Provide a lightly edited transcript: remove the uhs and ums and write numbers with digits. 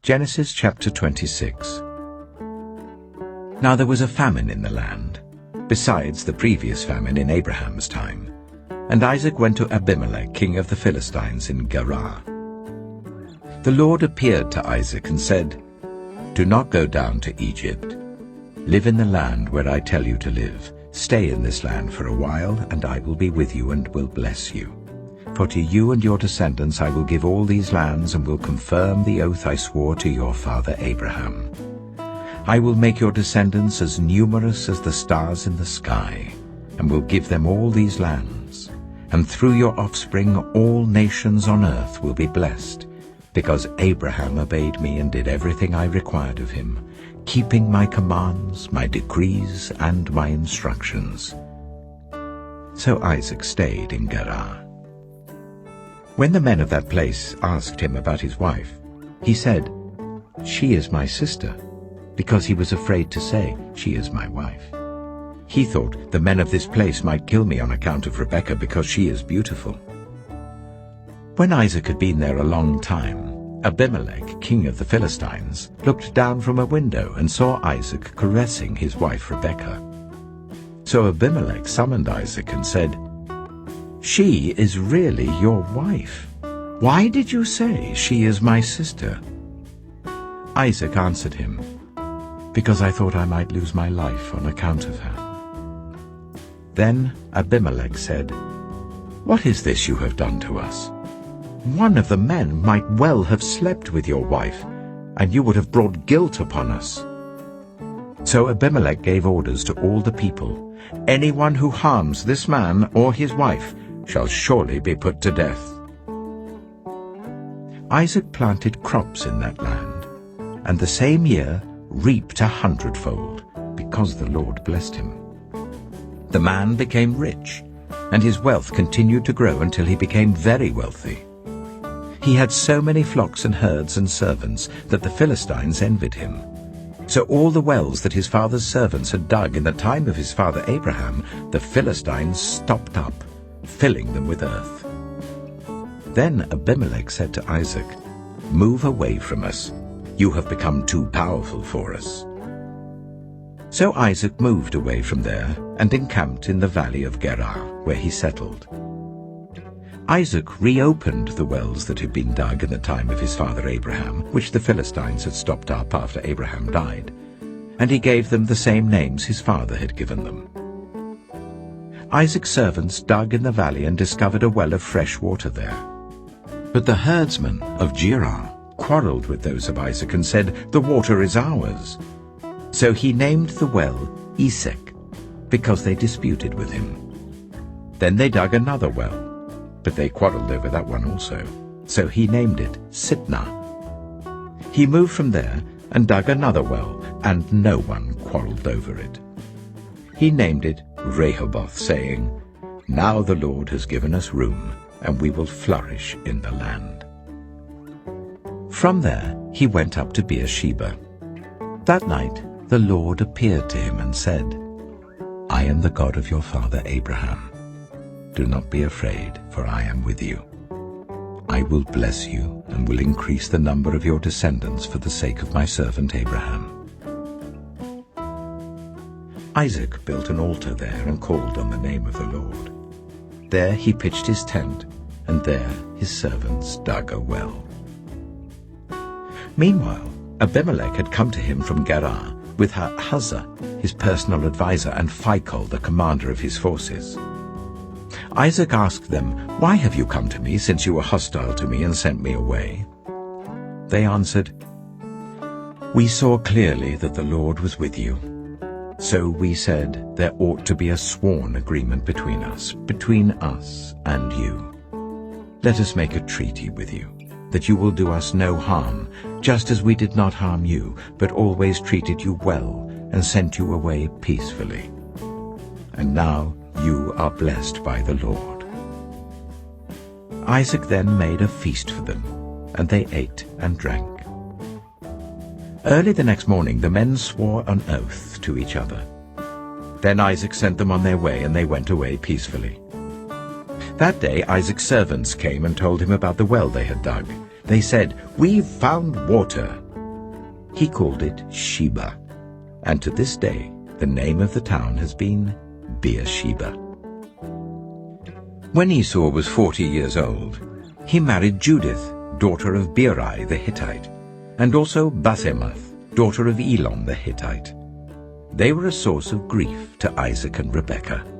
Genesis chapter 26. Now there was a famine in the land, besides the previous famine in Abraham's time. And Isaac went to Abimelech, king of the Philistines, in Gerar. The Lord appeared to Isaac and said, "Do not go down to Egypt. Live in the land where I tell you to live. Stay in this land for a while, and I will be with you and will bless you. For to you and your descendants I will give all these lands and will confirm the oath I swore to your father Abraham. I will make your descendants as numerous as the stars in the sky, and will give them all these lands. And through your offspring all nations on earth will be blessed, because Abraham obeyed me and did everything I required of him, keeping my commands, my decrees, and my instructions." So Isaac stayed in Gerar. When the men of that place asked him about his wife, he said, "She is my sister," because he was afraid to say, "She is my wife." He thought, "The men of this place might kill me on account of Rebekah, because she is beautiful." When Isaac had been there a long time, Abimelech, king of the Philistines, looked down from a window and saw Isaac caressing his wife Rebekah. So Abimelech summoned Isaac and said, "She is really your wife. Why did you say, 'She is my sister'?" Isaac answered him, "Because I thought I might lose my life on account of her." Then Abimelech said, "What is this you have done to us? One of the men might well have slept with your wife, and you would have brought guilt upon us." So Abimelech gave orders to all the people, "Anyone who harms this man or his wife shall surely be put to death." Isaac planted crops in that land, and the same year reaped 100-fold, because the Lord blessed him. The man became rich, and his wealth continued to grow until he became very wealthy. He had so many flocks and herds and servants that the Philistines envied him. So all the wells that his father's servants had dug in the time of his father Abraham, the Philistines stopped up, filling them with earth. Then Abimelech said to Isaac, "Move away from us. You have become too powerful for us." So Isaac moved away from there and encamped in the valley of Gerar, where he settled. Isaac reopened the wells that had been dug in the time of his father Abraham, which the Philistines had stopped up after Abraham died, and he gave them the same names his father had given them. Isaac's servants dug in the valley and discovered a well of fresh water there. But the herdsmen of Gerar quarreled with those of Isaac and said, "The water is ours." So he named the well Esek, because they disputed with him. Then they dug another well, but they quarreled over that one also. So he named it Sitnah. He moved from there and dug another well, and no one quarreled over it. He named it Rehoboth, saying, "Now the Lord has given us room, and we will flourish in the land." From there he went up to Beersheba. That night the Lord appeared to him and said, "I am the God of your father Abraham. Do not be afraid, for I am with you. I will bless you and will increase the number of your descendants for the sake of my servant Abraham." Isaac built an altar there and called on the name of the Lord. There he pitched his tent, and there his servants dug a well. Meanwhile, Abimelech had come to him from Gerar with Uzzah, his personal adviser, and Phicol, the commander of his forces. Isaac asked them, "Why have you come to me, since you were hostile to me and sent me away?" They answered, "We saw clearly that the Lord was with you. So we said, there ought to be a sworn agreement between us and you. Let us make a treaty with you, that you will do us no harm, just as we did not harm you, but always treated you well and sent you away peacefully. And now you are blessed by the Lord." Isaac then made a feast for them, and they ate and drank. Early the next morning the men swore an oath to each other. Then Isaac sent them on their way, and they went away peacefully. That day Isaac's servants came and told him about the well they had dug. They said, "We've found water." He called it Sheba, and to this day the name of the town has been Beersheba. When Esau was 40 years old, he married Judith, daughter of Beeri the Hittite, and also Basemath, daughter of Elon the Hittite. They were a source of grief to Isaac and Rebekah.